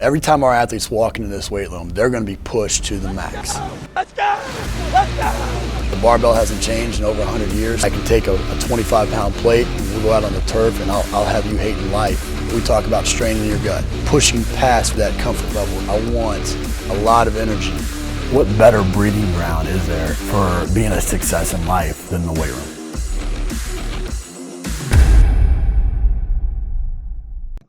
Every time our athletes walk into this weight room, they're going to be pushed to the max. Let's go! Let's go! The barbell hasn't changed in over 100 years. I can take a 25-pound plate, and we'll go out on the turf, and I'll have you hating life. We talk about straining your gut, pushing past that comfort level. I want a lot of energy. What better breeding ground is there for being a success in life than the weight room?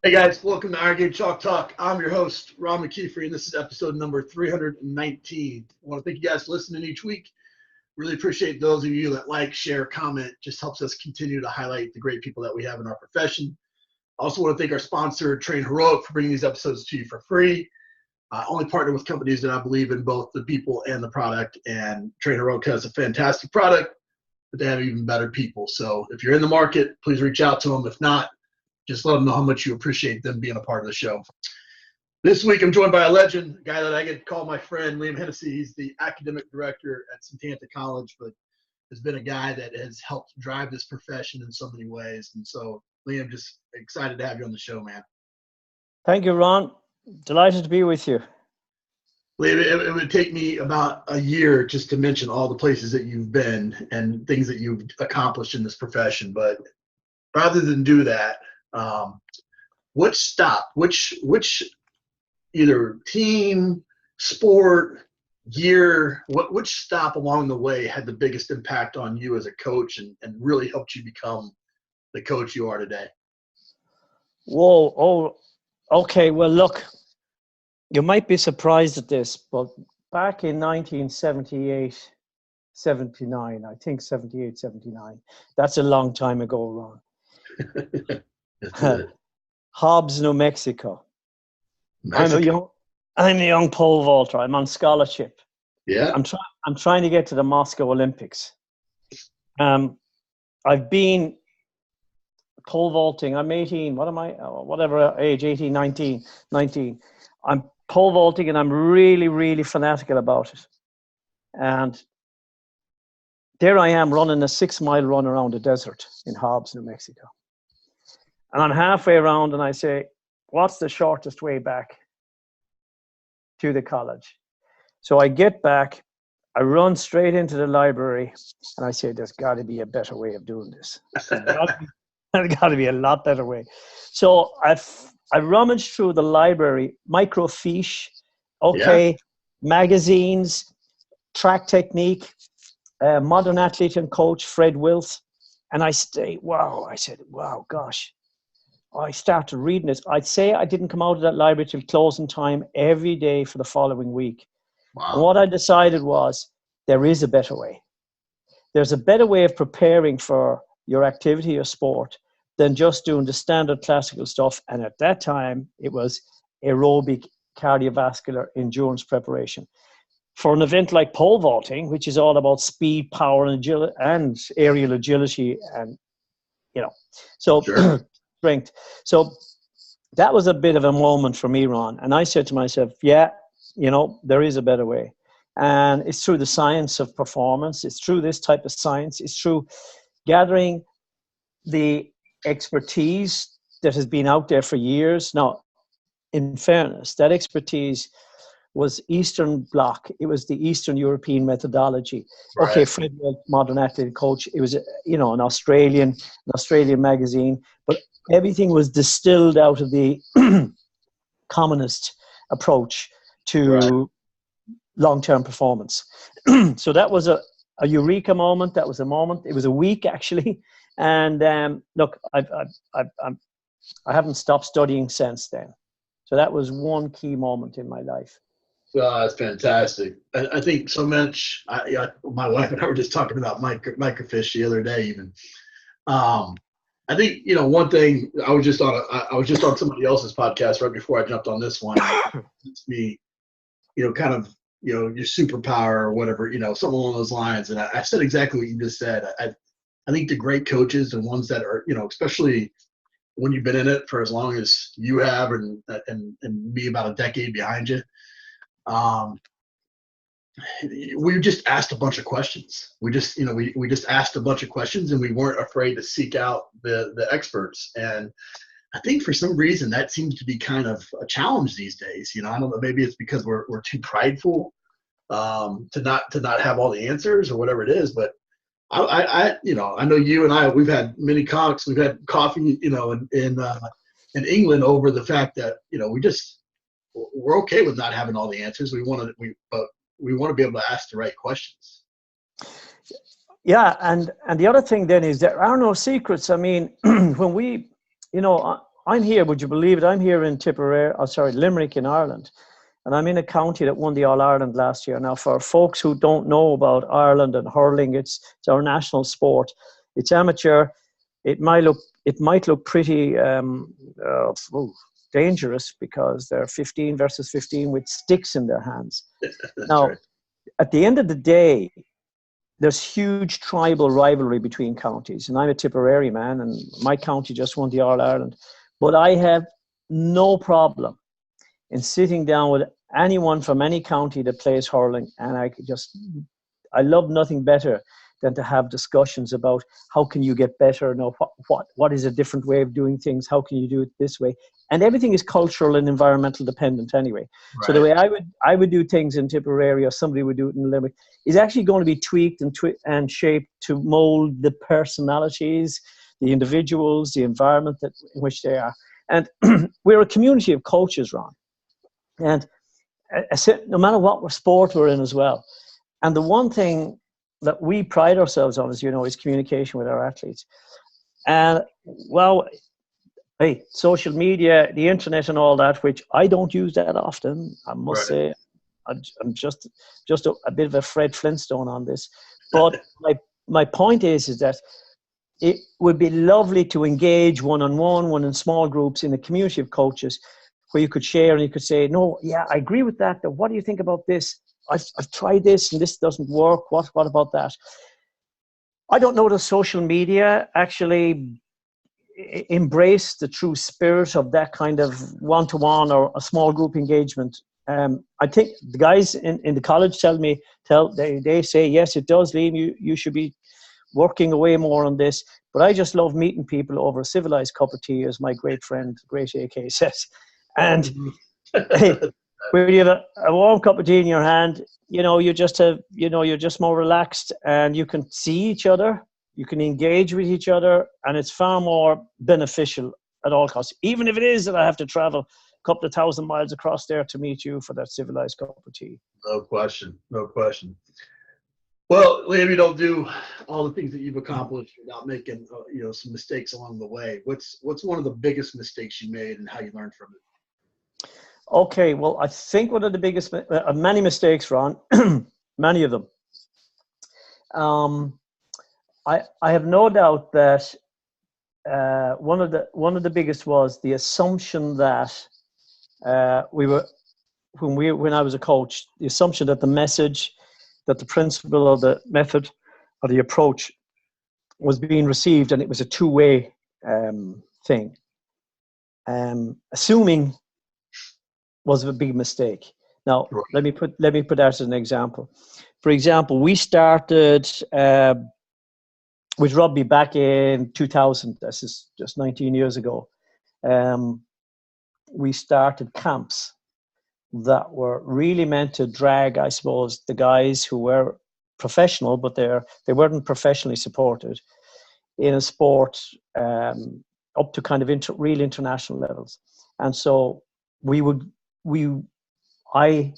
Hey guys, welcome to Iron Game Chalk Talk. I'm your host, Ron McKeefery, and this is episode number 319. I want to thank you guys for listening each week. Really appreciate those of you that like, share, comment. Just helps us continue to highlight the great people that we have in our profession. I also want to thank our sponsor, Train Heroic, for bringing these episodes to you for free. I only partner with companies that I believe in both the people and the product, and Train Heroic has a fantastic product, but they have even better people. So if you're in the market, please reach out to them. If not, just let them know how much you appreciate them being a part of the show. This week, I'm joined by a legend, a guy that I get to call my friend, Liam Hennessy. He's the academic director at Setanta College, but has been a guy that has helped drive this profession in so many ways. And so, Liam, just excited to have you on the show, man. Thank you, Ron. Delighted to be with you. Liam, it would take me about a year just to mention all the places that you've been and things that you've accomplished in this profession. But rather than do that, which either team, sport, year, which stop along the way had the biggest impact on you as a coach and really helped you become the coach you are today? Whoa, oh, okay. Well, look, you might be surprised at this, but back in 1978, 79, I think 78, 79, that's a long time ago, Ron. Hobbs, New Mexico. I'm a young pole vaulter. I'm on scholarship. Yeah. I'm trying to get to the Moscow Olympics. I've been pole vaulting. I'm 18. What am I? Whatever age, 18, 19. I'm pole vaulting and I'm really, really fanatical about it. And there I am running a 6-mile run around the desert in Hobbs, New Mexico. And I'm halfway around and I say, what's the shortest way back to the college? So I get back, I run straight into the library and I say, there's got to be a better way of doing this. There's got to be a lot better way. So I rummaged through the library, microfiche, magazines, track technique, modern athlete and coach, Fred Wills. And I said, wow, gosh. I started reading this. I'd say I didn't come out of that library till closing time every day for the following week. Wow. And what I decided was there is a better way. There's a better way of preparing for your activity or sport than just doing the standard classical stuff. And at that time, it was aerobic cardiovascular endurance preparation. For an event like pole vaulting, which is all about speed, power, and agility, and aerial agility, and so Sure. strength. So that was a bit of a moment for me, Ron. And I said to myself, there is a better way. And it's through the science of performance. It's through this type of science. It's through gathering the expertise that has been out there for years. Now, in fairness, that expertise was Eastern Bloc. It was the Eastern European methodology. Right. Okay, Fred Welch, modern athlete coach. It was, an Australian magazine, but everything was distilled out of the communist approach to long-term performance. So that was a eureka moment. That was a moment. It was a week actually. And look, I haven't stopped studying since then. So that was one key moment in my life. That's fantastic. I think so much. My wife and I were just talking about microfiche the other day. Even I think one thing. I was just on somebody else's podcast right before I jumped on this one. It's me, kind of your superpower or whatever, something along those lines. And I said exactly what you just said. I think the great coaches and ones that are especially when you've been in it for as long as you have, and me about a decade behind you. We just asked a bunch of questions. We just asked a bunch of questions, and we weren't afraid to seek out the experts. And I think for some reason that seems to be kind of a challenge these days. I don't know, maybe it's because we're too prideful to not have all the answers or whatever it is. But I know you and I, we've had many talks, we've had coffee, in England over the fact that we're okay with not having all the answers. But we want to be able to ask the right questions. Yeah, and the other thing then is there are no secrets. I mean, when we, I'm here, would you believe it? I'm here in Limerick in Ireland, and I'm in a county that won the All-Ireland last year. Now, for folks who don't know about Ireland and hurling, it's our national sport. It's amateur. It might look pretty dangerous because they're 15 versus 15 with sticks in their hands. Now, right. At the end of the day, there's huge tribal rivalry between counties. And I'm a Tipperary man, and my county just won the All-Ireland. But I have no problem in sitting down with anyone from any county that plays hurling, and I love nothing better than to have discussions about how can you get better, what is a different way of doing things, how can you do it this way, and everything is cultural and environmental dependent anyway. Right. So the way I would do things in Tipperary, or somebody would do it in Limerick, is actually going to be tweaked and shaped to mold the personalities, the individuals, the environment in which they are. And we're a community of coaches, Ron, and no matter what sport we're in as well. And the one thing that we pride ourselves on, as you know, is communication with our athletes. And well, hey, social media, the internet and all that, which I don't use that often, I must say. I'm just a bit of a Fred Flintstone on this. But my point is that it would be lovely to engage one in small groups in a community of coaches where you could share and you could say, no, yeah, I agree with that. What do you think about this? I've tried this and this doesn't work. What about that? I don't know that social media actually embrace the true spirit of that kind of one-to-one or a small group engagement. I think the guys in the college they say, yes, it does, Liam, you should be working away more on this. But I just love meeting people over a civilized cup of tea, as my great friend, great AK says. And hey, when you have a warm cup of tea in your hand, you're just more relaxed and you can see each other, you can engage with each other, and it's far more beneficial at all costs. Even if it is that I have to travel a couple of 1,000 miles across there to meet you for that civilized cup of tea. No question. Well, Liam, you don't do all the things that you've accomplished without making some mistakes along the way. What's one of the biggest mistakes you made and how you learned from it? Okay, well, I think one of the biggest, many mistakes, Ron, many of them. I have no doubt that one of the biggest was the assumption that when I was a coach, the assumption that the message, that the principle or the method or the approach was being received, and it was a two-way thing. Assuming was a big mistake. Now, let me put that as an example. For example, we started with rugby back in 2000. This is just 19 years ago. We started camps that were really meant to drag, I suppose, the guys who were professional, but they weren't professionally supported in a sport up to kind of real international levels. And so I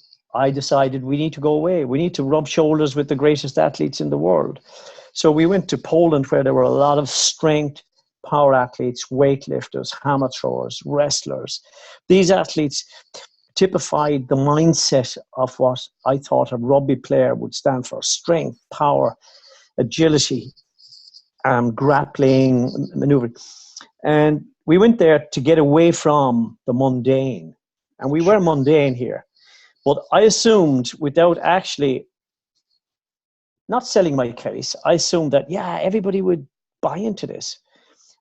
decided we need to go away. We need to rub shoulders with the greatest athletes in the world. So we went to Poland, where there were a lot of strength, power athletes, weightlifters, hammer throwers, wrestlers. These athletes typified the mindset of what I thought a rugby player would stand for: strength, power, agility, grappling, maneuvering. And we went there to get away from the mundane. And we were mundane here. But I assumed, without actually not selling my case, I assumed that, yeah, everybody would buy into this.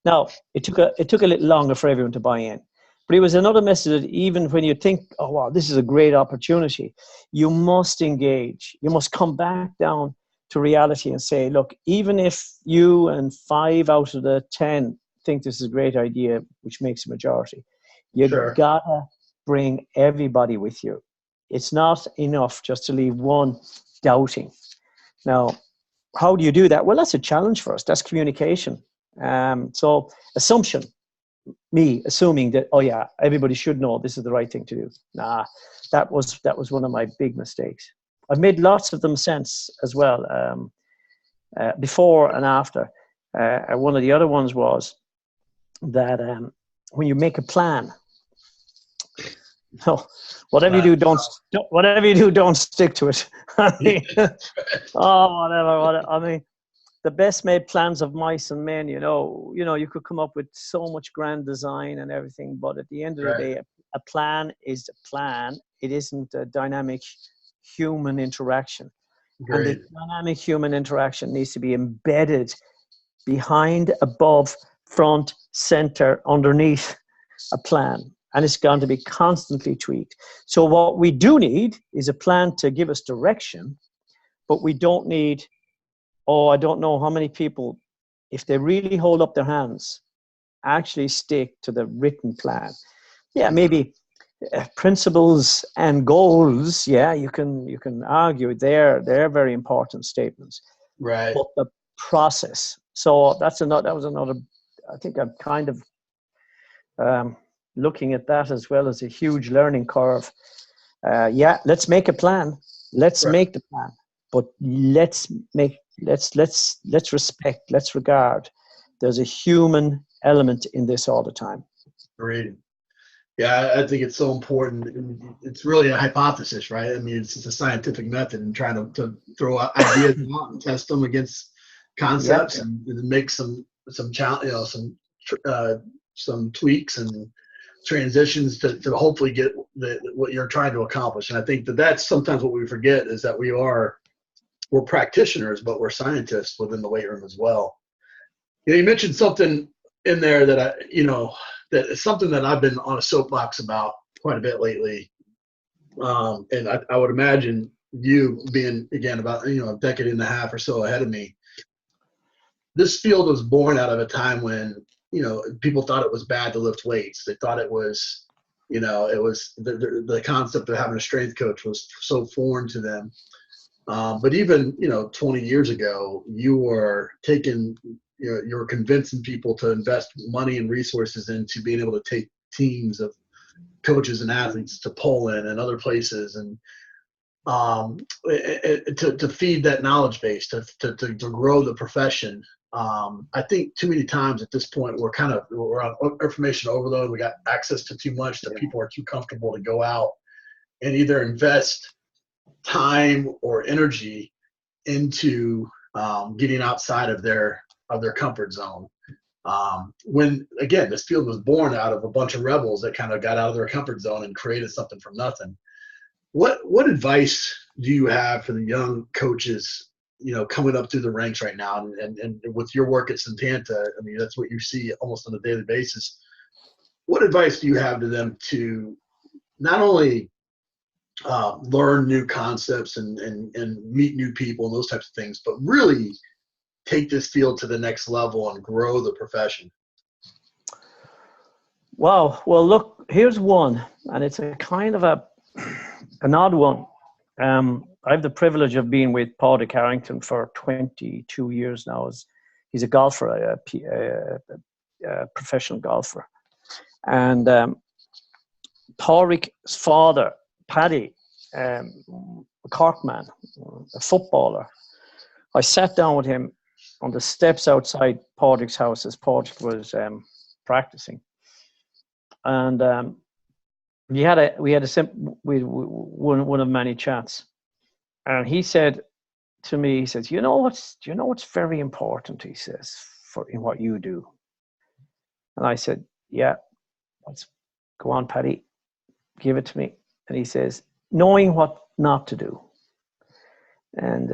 Now, it took a little longer for everyone to buy in. But it was another message that even when you think, oh, wow, this is a great opportunity, you must engage. You must come back down to reality and say, look, even if you and 5 out of the 10 think this is a great idea, which makes a majority. You Sure. gotta bring everybody with you. It's not enough just to leave one doubting. Now, how do you do that? Well, that's a challenge for us. That's communication. So assumption, me assuming that, oh yeah, everybody should know this is the right thing to do. Nah, that was one of my big mistakes. I've made lots of them since as well, before and after. One of the other ones was that when you make a plan, no, whatever you do, don't stick to it. I mean, whatever. I mean, the best made plans of mice and men. You could come up with so much grand design and everything, but at the end of the day, a plan is a plan. It isn't a dynamic human interaction. Great. And the dynamic human interaction needs to be embedded behind, above, front, center, underneath a plan. And it's going to be constantly tweaked. So what we do need is a plan to give us direction, but we don't need, I don't know how many people, if they really hold up their hands, actually stick to the written plan. Yeah, maybe principles and goals, yeah, you can argue they're very important statements. Right. But the process. So that was another, I think I'm kind of looking at that as well as a huge learning curve. Let's make a plan. Let's make the plan. But let's respect, let's regard. There's a human element in this all the time. Great. Yeah, I think it's so important. It's really a hypothesis, right? I mean, it's a scientific method and trying to throw out ideas out and test them against concepts and make some challenge, some tweaks and transitions to hopefully get what you're trying to accomplish. And I think that's sometimes what we forget is that we're practitioners, but we're scientists within the weight room as well. You mentioned something in there that that is something that I've been on a soapbox about quite a bit lately. And I would imagine you being, again, about a decade and a half or so ahead of me. This field was born out of a time when people thought it was bad to lift weights. They thought it was the concept of having a strength coach was so foreign to them. But even 20 years ago, you were you're convincing people to invest money and resources into being able to take teams of coaches and athletes to Poland and other places, and to feed that knowledge base, to grow the profession. I think too many times at this point we're on information overload. We got access to too much that people are too comfortable to go out and either invest time or energy into getting outside of their comfort zone. When again, this field was born out of a bunch of rebels that kind of got out of their comfort zone and created something from nothing. What advice do you have for the young coaches, coming up through the ranks right now, and with your work at Setanta? I mean, that's what you see almost on a daily basis. What advice do you have to them to not only learn new concepts and meet new people and those types of things, but really take this field to the next level and grow the profession? Wow. Well, look, here's one, and it's a kind of an odd one. I have the privilege of being with Padraig Harrington for 22 years now. He's a golfer, a professional golfer. And Padraig's father, Paddy, a Cork man, a footballer. I sat down with him on the steps outside Padraig's house as Padraig was practicing, and we had one of many chats, and he said to me, he says, "You know what's very important," he says, in what you do. And I said, "Yeah, let's go on, Paddy, give it to me." And he says, "Knowing what not to do." And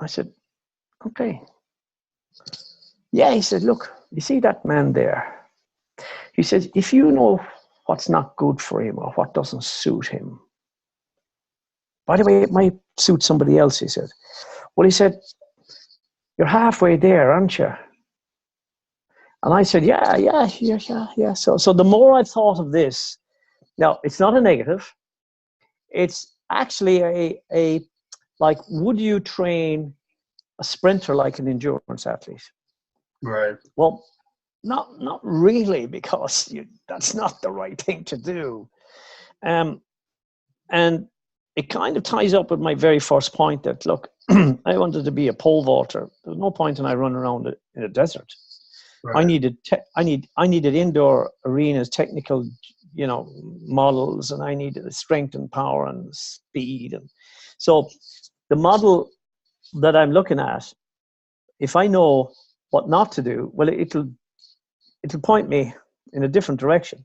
I said, "Okay." Yeah, he said, "Look, you see that man there?" He says, "If you know what's not good for him or what doesn't suit him, by the way, it might suit somebody else," he said. "Well," he said, "you're halfway there, aren't you?" And I said, yeah. So the more I thought of this, now it's not a negative. It's actually a like, would you train a sprinter like an endurance athlete? Right. Well, not really, because that's not the right thing to do. And it kind of ties up with my very first point that, look, I wanted to be a pole vaulter. There's no point in I running around in a desert. Right. I needed indoor arenas, technical, models, and I needed strength and power and speed. And so the model that I'm looking at, if I know what not to do, well, it'll point me in a different direction.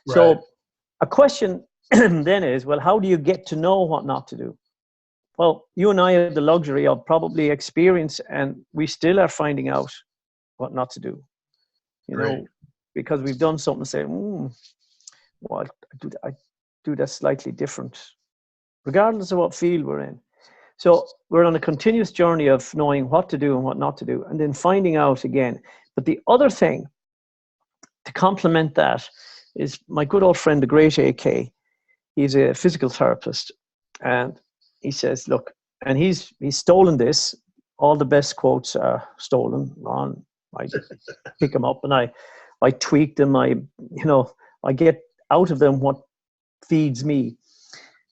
Right. So a question then is, well, how do you get to know what not to do? Well, you and I have the luxury of probably experience, and we still are finding out what not to do, Right. because we've done something, say, well, I do that slightly different, regardless of what field we're in. So we're on a continuous journey of knowing what to do and what not to do, and then finding out again. But the other thing to complement that is my good old friend, the great AK. He's a physical therapist, and he says, look, and he's stolen this. All the best quotes are stolen. I pick them up and I tweak them. I get out of them what feeds me.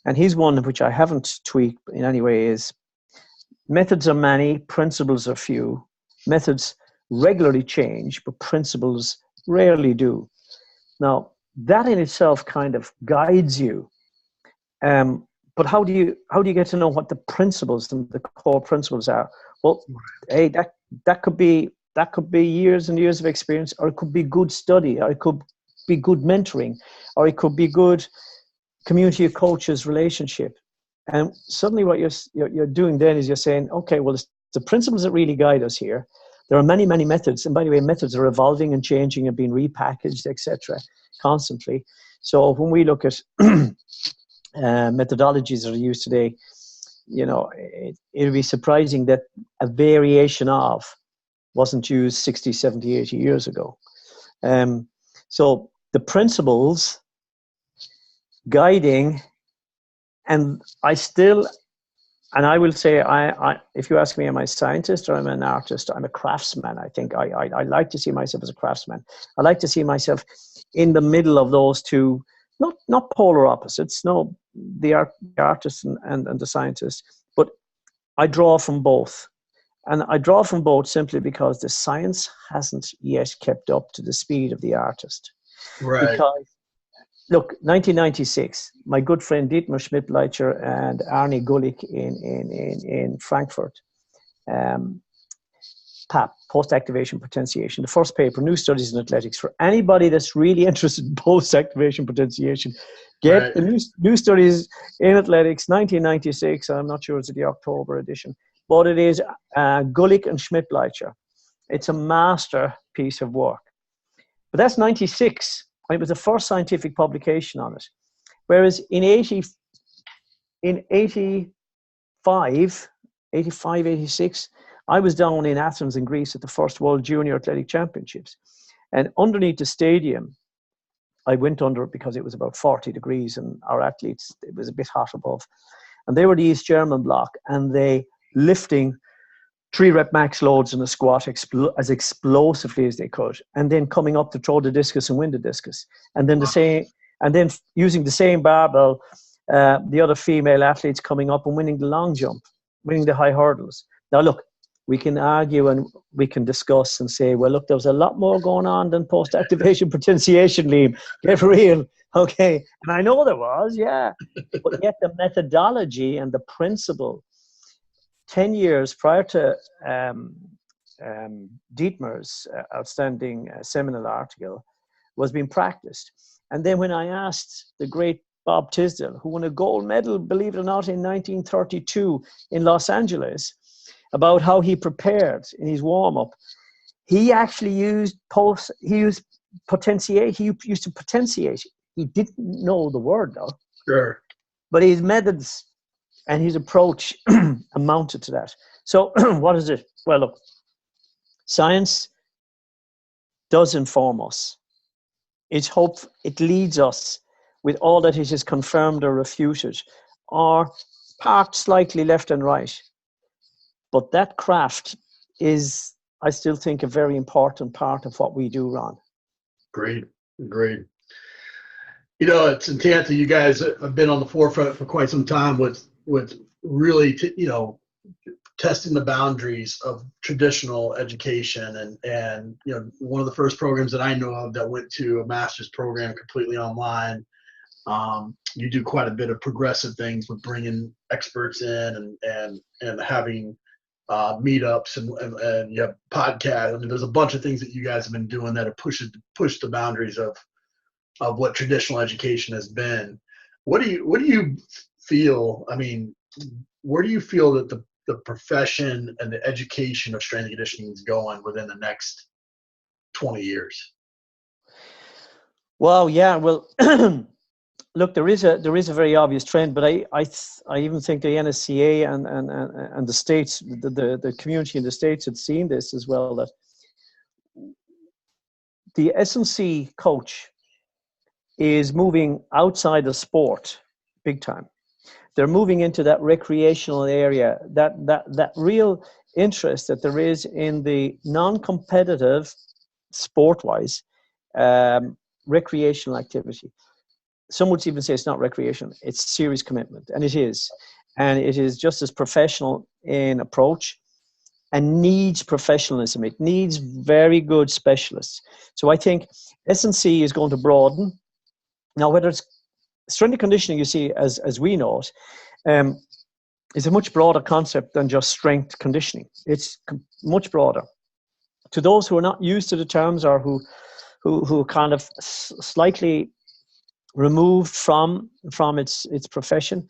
And he's one which I haven't tweaked in any way is, methods are many, principles are few. Methods regularly change, but principles rarely do. Now, that in itself kind of guides you. But how do you get to know what the principles and the core principles are? Well, hey, that could be years and years of experience, or it could be good study, or it could be good mentoring, or it could be good community of coaches relationship. And suddenly what you're doing then is you're saying, okay, well, it's the principles that really guide us here. There are many, many methods. And by the way, methods are evolving and changing and being repackaged, etc., constantly. So when we look at methodologies that are used today, it'll be surprising that a variation of wasn't used 60, 70, 80 years ago. So the principles guiding, and I will say, I if you ask me, am I a scientist or am I an artist? I'm a craftsman. I think I like to see myself as a craftsman. I like to see myself in the middle of those two, not polar opposites, no, the artist and the scientist, but I draw from both. And I draw from both simply because the science hasn't yet kept up to the speed of the artist. Right. Because, look, 1996, my good friend Dietmar Schmidt-Bleicher and Arne Gulick in Frankfurt, PAP, post-activation potentiation, the first paper, New Studies in Athletics. For anybody that's really interested in post-activation potentiation, get the new Studies in Athletics, 1996. I'm not sure it's the October edition, but it is Gulick and Schmidt-Bleicher. It's a masterpiece of work. But that's 96. It was the first scientific publication on it. Whereas in 85, 86, I was down in Athens in Greece at the first World Junior Athletic Championships. And underneath the stadium, I went under it because it was about 40 degrees and our athletes, it was a bit hot above. And they were the East German bloc, and they lifting 3-rep max loads in a squat as explosively as they could, and then coming up to throw the discus and win the discus, and then using the same barbell, the other female athletes coming up and winning the long jump, winning the high hurdles. Now look, we can argue and we can discuss and say, well, look, there was a lot more going on than post-activation potentiation, Liam. Get real, okay? And I know there was, yeah, but yet the methodology and the principle 10 years prior to Dietmar's outstanding seminal article was being practiced. And then when I asked the great Bob Tisdale, who won a gold medal, believe it or not, in 1932 in Los Angeles, about how he prepared in his warm-up, he actually used to potentiate. He didn't know the word though. Sure. But his methods and his approach amounted to that. So what is it? Well, look, science does inform us. It leads us with all that it is confirmed or refuted, or parked slightly left and right. But that craft is, I still think, a very important part of what we do, Ron. Great. You know, at Setanta, you guys have been on the forefront for quite some time with really, testing the boundaries of traditional education. And one of the first programs that I know of that went to a master's program completely online. You do quite a bit of progressive things with bringing experts in and having meetups and you have podcasts. I mean, there's a bunch of things that you guys have been doing that have pushed the boundaries of what traditional education has been. What do you feel? I mean, where do you feel that the profession and the education of strength and conditioning is going within the next 20 years? Well, yeah. Well, look, there is a very obvious trend, but I even think the NSCA and the states, the community in the states had seen this as well, that the S&C coach is moving outside of sport big time. They're moving into that recreational area, that real interest that there is in the non-competitive, sport-wise, recreational activity. Some would even say it's not recreation, it's serious commitment, and it is. And it is just as professional in approach and needs professionalism. It needs very good specialists. So I think S&C is going to broaden. Now, whether it's strength and conditioning, you see, as we know it, is a much broader concept than just strength conditioning. It's much broader. To those who are not used to the terms or who kind of slightly removed from its profession,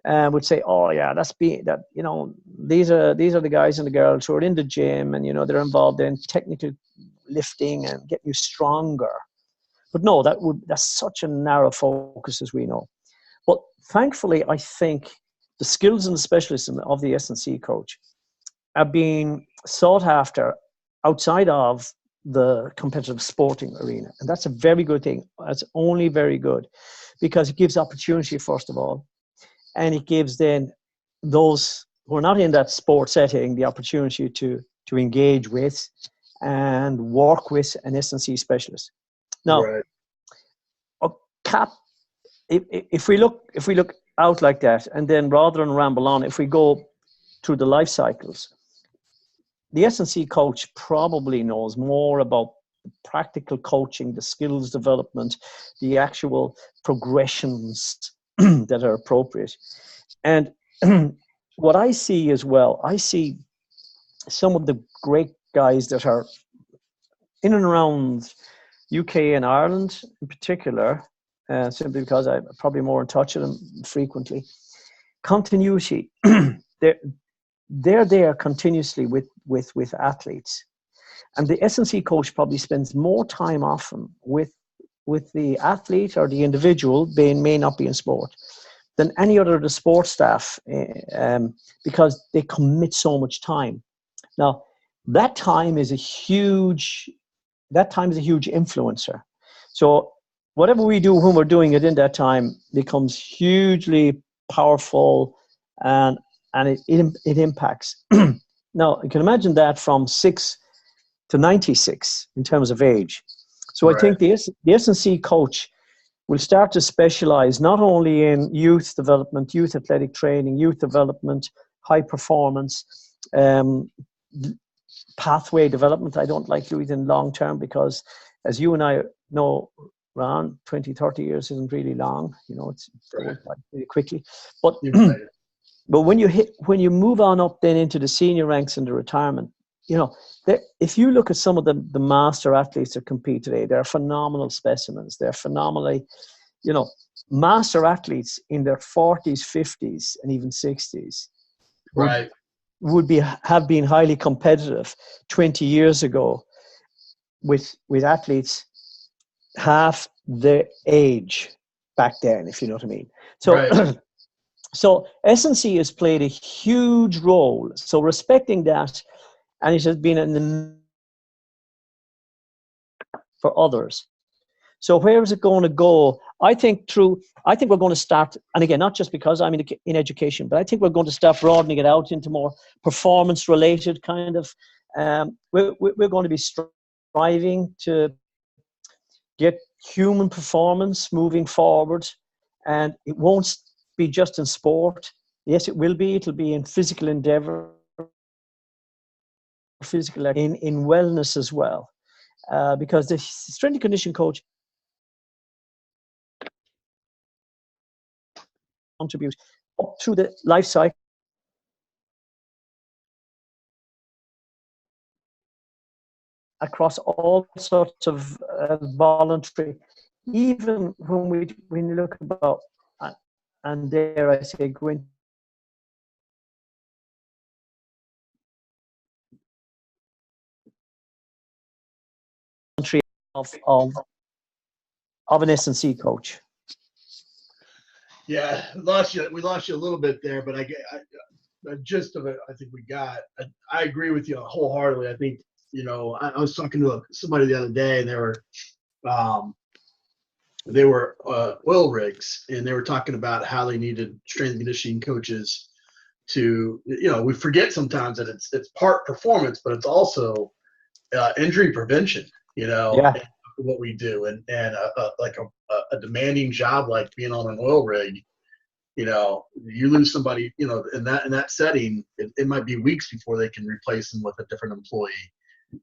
would say, oh yeah, these are the guys and the girls who are in the gym and they're involved in technical lifting and getting you stronger. But no, that's such a narrow focus, as we know. But thankfully, I think the skills and the specialism of the S&C coach are being sought after outside of the competitive sporting arena. And that's a very good thing. That's only very good, because it gives opportunity, first of all, and it gives then those who are not in that sport setting the opportunity to engage with and work with an S&C specialist. Now, Right. if we look out like that, and then rather than ramble on, if we go through the life cycles, the S&C coach probably knows more about practical coaching, the skills development, the actual progressions that are appropriate. And what I see as well, I see some of the great guys that are in and around UK and Ireland in particular, simply because I'm probably more in touch with them frequently. Continuity. They're there continuously with athletes. And the S&C coach probably spends more time often with the athlete or the individual, they may not be in sport, than any other of the sport staff, because they commit so much time. Now, that time is a huge influencer. So whatever we do when we're doing it in that time becomes hugely powerful, and it impacts. Now, you can imagine that from 6 to 96 in terms of age. So right. I think the S&C coach will start to specialize not only in youth development, youth athletic training, youth development, high performance, pathway development. I don't like doing it in long term, because as you and I know, Ron, 20, 30 years isn't really long. It's going by really quickly. But but when you move on up then into the senior ranks and the retirement, if you look at some of the master athletes that compete today, they're phenomenal specimens. They're phenomenally, master athletes in their 40s, 50s, and even 60s. Right. Have been highly competitive 20 years ago with athletes half the age back then, if you know what I mean. So, right. So S&C has played a huge role. So respecting that, and it has been for others. So where is it going to go? I think we're going to start, and again, not just because I'm in education, but I think we're going to start broadening it out into more performance-related kind of. We're going to be striving to get human performance moving forward, and it won't be just in sport. Yes, it will be. It'll be in physical endeavor, in wellness as well, because the strength and conditioning coach contribute up through the life cycle across all sorts of voluntary, even when you look about, and dare I say, go into of an S&C coach. Yeah, we lost you a little bit there, but the gist of it, I think we got. I agree with you wholeheartedly. I think, I was talking to somebody the other day, and they were oil rigs, and they were talking about how they needed strength and conditioning coaches to, we forget sometimes that it's part performance, but it's also injury prevention, Yeah. what we do, and like a demanding job like being on an oil rig. You lose somebody, in that setting, it might be weeks before they can replace them with a different employee,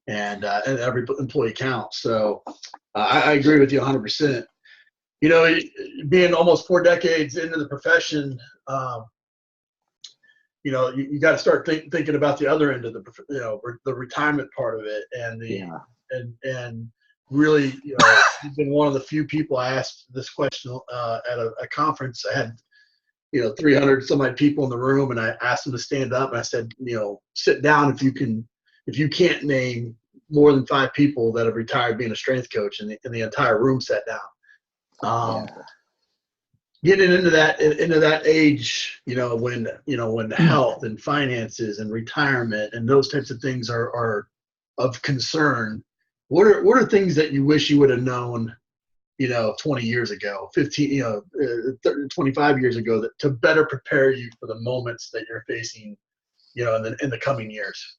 and every employee counts. So I agree with you 100%. Being almost 4 decades into the profession, you got to start thinking about the other end of the retirement part of it, and and really, you've been one of the few people I asked this question at a conference. I had 300 some odd people in the room, and I asked them to stand up, and I said, sit down if you can't name more than 5 people that have retired being a strength coach, and the entire room sat down. Getting into that age, when health and finances and retirement and those types of things are of concern. What are things that you wish you would have known, 20 years ago, 15, 25 years ago, to better prepare you for the moments that you're facing, in the coming years?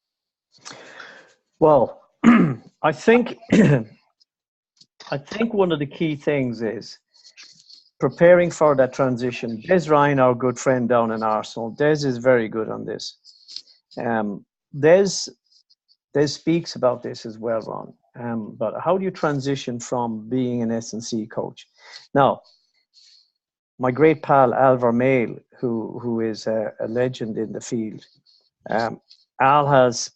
Well, I think one of the key things is preparing for that transition. Des Ryan, our good friend down in Arsenal, Des is very good on this. Des speaks about this as well, Ron. But how do you transition from being an S&C coach? Now, my great pal Alvar Mail, who is a legend in the field, Al has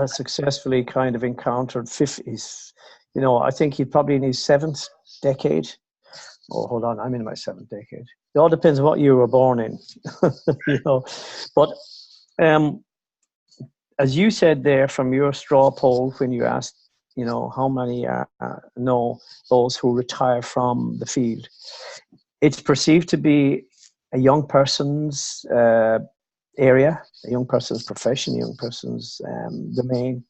successfully kind of encountered 50s. I think he's probably in his 7th decade. Oh, hold on, I'm in my 7th decade. It all depends on what year you were born in, But as you said there from your straw poll when you asked, how many know those who retire from the field, it's perceived to be a young person's area, a young person's profession, a young person's domain.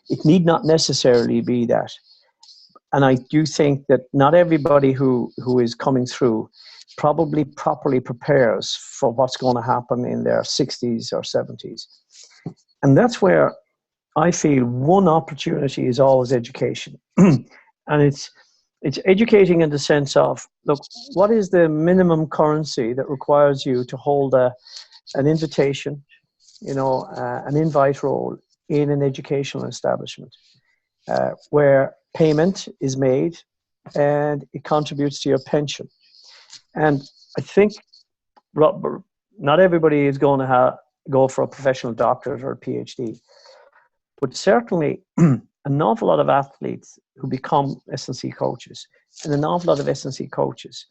It need not necessarily be that. And I do think that not everybody who is coming through probably properly prepares for what's going to happen in their 60s or 70s. And that's where I feel one opportunity is always education. And it's educating in the sense of, look, what is the minimum currency that requires you to hold an invitation, an invite role in an educational establishment, where payment is made and it contributes to your pension. And I think not everybody is going to go for a professional doctorate or a PhD, but certainly an awful lot of athletes who become S&C coaches, and an awful lot of S&C coaches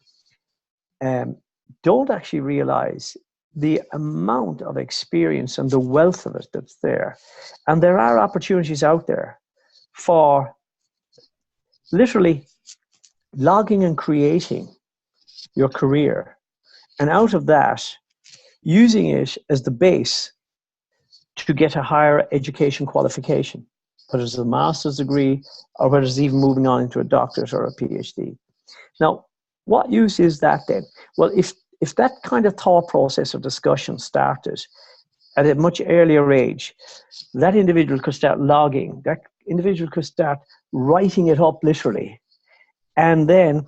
don't actually realize the amount of experience and the wealth of it that's there. And there are opportunities out there for literally logging and creating your career, and out of that, using it as the base to get a higher education qualification. whether it's a master's degree or whether it's even moving on into a doctorate or a PhD. Now, what use is that then? Well, if that kind of thought process or discussion started at a much earlier age, that individual could start logging, that individual could start writing it up literally. And then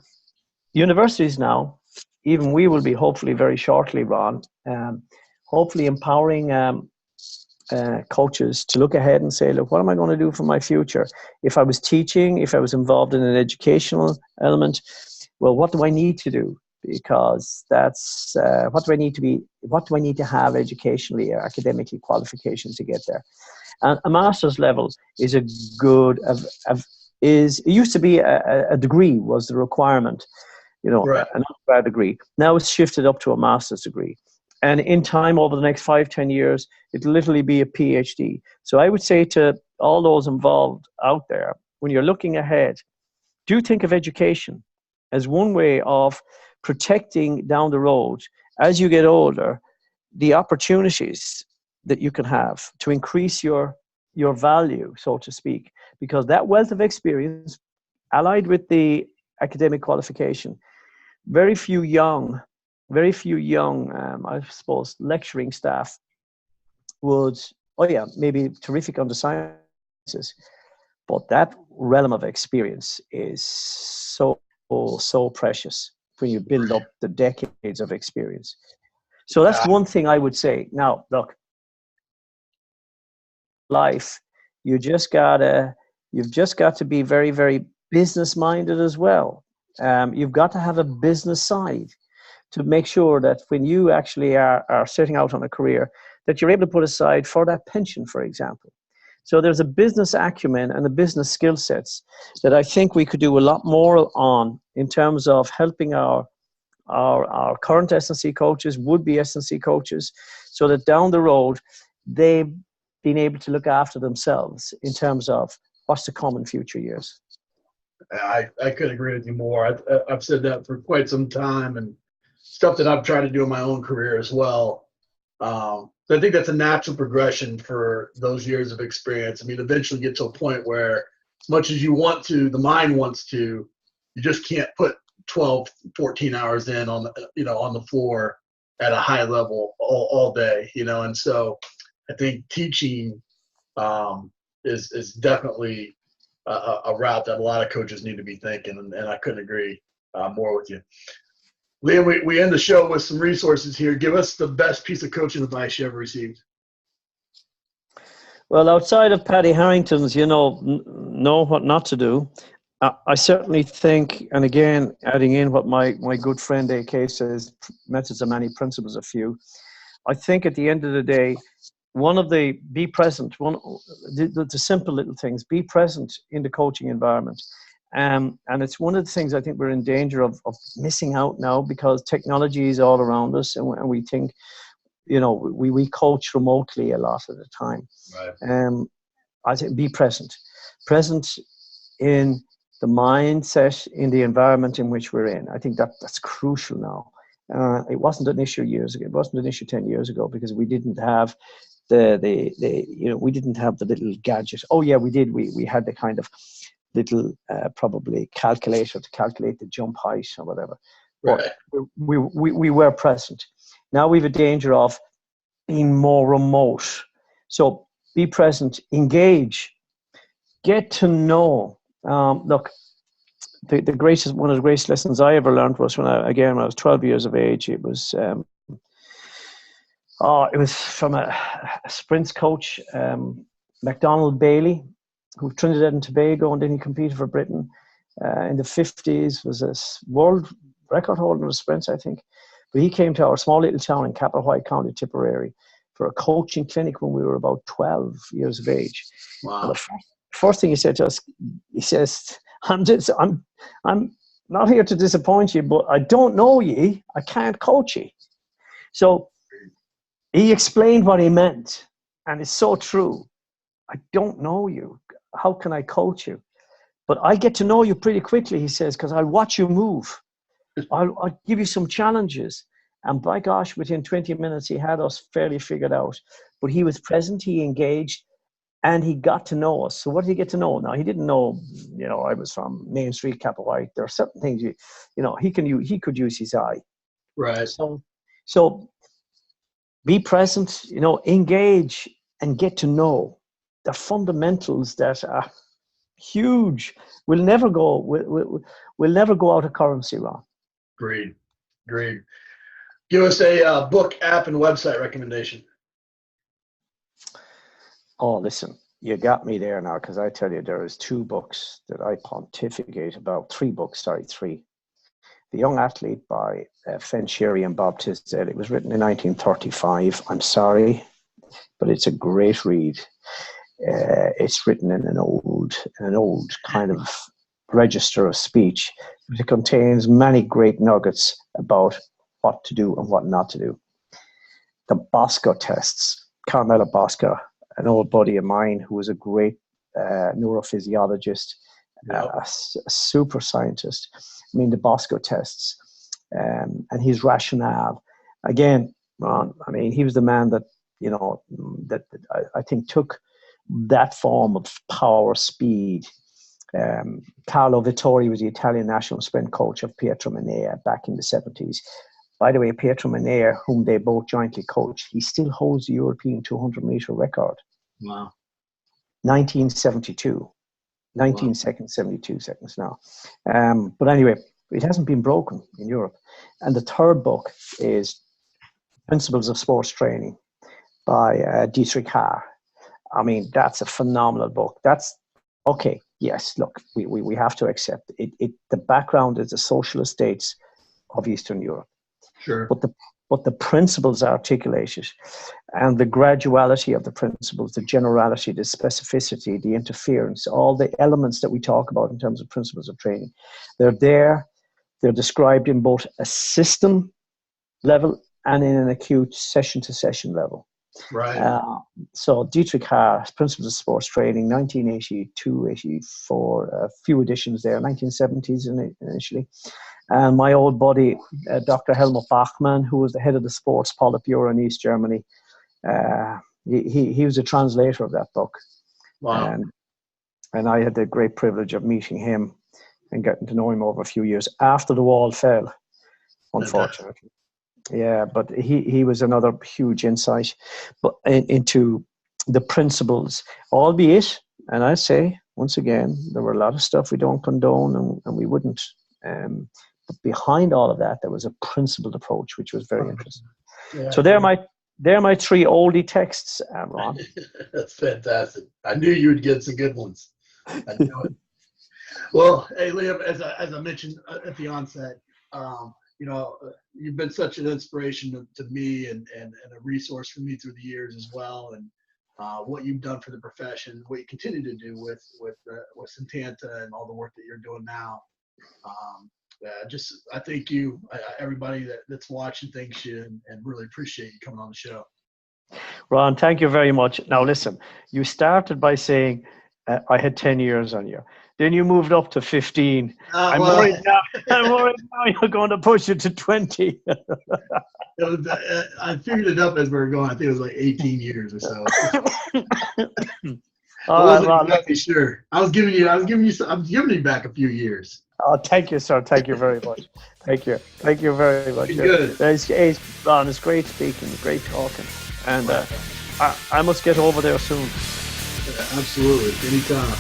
universities now, even we will be hopefully very shortly, Ron, hopefully empowering coaches to look ahead and say, look, what am I going to do for my future? If I was teaching, if I was involved in an educational element, well, what do I need to do? Because that's what do I need to have educationally or academically qualifications to get there. And a master's level is a good it used to be a degree was the requirement, Right. an undergrad degree. Now it's shifted up to a master's degree. And in time, over the next 5-10 years, it'll literally be a PhD. So I would say to all those involved out there, when you're looking ahead, do think of education as one way of protecting down the road, as you get older, the opportunities that you can have to increase your value, so to speak, because that wealth of experience, allied with the academic qualification, very few young, I suppose, lecturing staff would, maybe terrific on the sciences, but that realm of experience is so precious when you build up the decades of experience. So that's one thing I would say. Now, look, life, you've just got to be very, very business minded as well. You've got to have a business side to make sure that when you actually are setting out on a career, that you're able to put aside for that pension, for example. So there's a business acumen and a business skill sets that I think we could do a lot more on in terms of helping our current S&C coaches, would-be S&C coaches, so that down the road, they've been able to look after themselves in terms of what's to come in future years. I couldn't agree with you more. I've said that for quite some time, and stuff that I've tried to do in my own career as well. So I think that's a natural progression for those years of experience. I mean, eventually get to a point where, as much as you want to, the mind wants to, you just can't put 12, 14 hours in on the floor at a high level all day, and so I think teaching is definitely a route that a lot of coaches need to be thinking, and I couldn't agree more with you. Liam, we end the show with some resources here. Give us the best piece of coaching advice you ever received. Well, outside of Paddy Harrington's, know what not to do, I certainly think, and again, adding in what my good friend AK says, methods are many, principles are few. I think at the end of the day, be present, the simple little things, be present in the coaching environment. And it's one of the things I think we're in danger of missing out now, because technology is all around us, and we think, we coach remotely a lot of the time. Right. I think be present in the mindset, in the environment in which we're in. I think that's crucial now. It wasn't an issue years ago. It wasn't an issue 10 years ago, because we didn't have we didn't have the little gadget. Oh yeah, we did. We had the kind of little probably calculator to calculate the jump height or whatever. Right. But we were present. Now we have a danger of being more remote. So be present, engage, get to know. Look, one of the greatest lessons I ever learned was when I was 12 years of age. It was from a sprints coach, MacDonald Bailey, who Trinidad and Tobago, and then he competed for Britain in the 50s, was a world record holder of sprints, I think. But he came to our small little town in Capperwhite, County Tipperary, for a coaching clinic when we were about 12 years of age. Wow. And the first thing he said to us, he says, I'm not here to disappoint you, but I don't know ye. I can't coach you. So he explained what he meant, and it's so true. I don't know you. How can I coach you? But I get to know you pretty quickly, he says, because I'll watch you move. I'll give you some challenges. And by gosh, within 20 minutes, he had us fairly figured out. But he was present, he engaged, And he got to know us. So what did he get to know? Now, he didn't know, I was from Main Street, Capel White. There are certain things, he could use his eye. Right. So be present, engage and get to know the fundamentals that are huge. We'll never go out of currency, Ron. Great. Give us a book, app, and website recommendation. Oh, listen, you got me there now, because I tell you, there is 2 books that I pontificate about. 3 books. The Young Athlete by McKeefery and Bob Tisdale. It was written in 1935. I'm sorry, but it's a great read. It's written in an old kind of register of speech, but it contains many great nuggets about what to do and what not to do. The Bosco tests. Carmela Bosco, an old buddy of mine who was a great neurophysiologist, a super scientist. I mean, the Bosco tests and his rationale. Again, Ron, I mean, he was the man that, that I think took that form of power, speed. Carlo Vittori was the Italian national sprint coach of Pietro Manea back in the 70s. By the way, Pietro Manea, whom they both jointly coach, he still holds the European 200-meter record. Wow. 1972. 19 seconds, 72 seconds now. But anyway, it hasn't been broken in Europe. And the third book is Principles of Sports Training by Dietrich Haar. I mean, that's a phenomenal book. That's, okay, yes, look, we have to accept it. The background is the socialist states of Eastern Europe. Sure. But the principles articulated and the graduality of the principles, the generality, the specificity, the interference, all the elements that we talk about in terms of principles of training, they're there. They're described in both a system level and in an acute session-to-session level. Right. So Dietrich Haar, Principles of Sports Training, 1982, 84, a few editions there, 1970s initially. And my old buddy, Dr. Helmut Bachmann, who was the head of the Sports Politburo in East Germany, he was a translator of that book. Wow. And I had the great privilege of meeting him and getting to know him over a few years after the wall fell, unfortunately. Yeah, but he was another huge insight into the principles, albeit, and I say, once again, there were a lot of stuff we don't condone and we wouldn't. But behind all of that, there was a principled approach, which was very interesting. Yeah. So they're my 3 oldie texts, Ron. That's fantastic. I knew you would get some good ones. I knew it. Well, hey, Liam, as I mentioned at the onset, you've been such an inspiration to me and a resource for me through the years as well. And what you've done for the profession, what you continue to do with Setanta and all the work that you're doing now. I thank you, everybody that's watching, thanks you, and really appreciate you coming on the show. Ron, thank you very much. Now, listen, you started by saying I had 10 years on you. Then you moved up to 15. I'm worried now you're going to push it to 20. I figured it up as we were going. I think it was like 18 years or so. Sure. I was giving you back a few years. Oh, thank you, sir. Thank you very much. Thank you very much. Good. Ron, it's great speaking, great talking. And I must get over there soon. Yeah, absolutely. Anytime.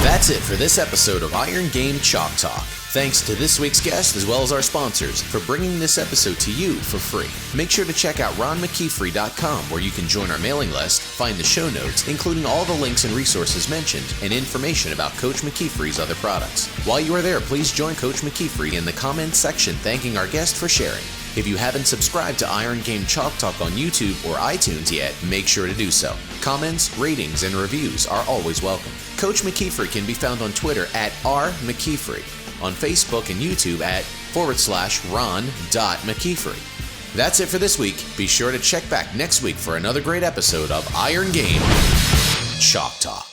That's it for this episode of Iron Game Chalk Talk. Thanks to this week's guest as well as our sponsors for bringing this episode to you for free. Make sure to check out ronmckeefery.com where you can join our mailing list, find the show notes, including all the links and resources mentioned, and information about Coach McKeefery's other products. While you are there, please join Coach McKeefery in the comments section thanking our guest for sharing. If you haven't subscribed to Iron Game Chalk Talk on YouTube or iTunes yet, make sure to do so. Comments, ratings, and reviews are always welcome. Coach McKeefery can be found on Twitter at @RMcKeefery, on Facebook and YouTube at /Ron.McKeefery. That's it for this week. Be sure to check back next week for another great episode of Iron Game Chalk Talk.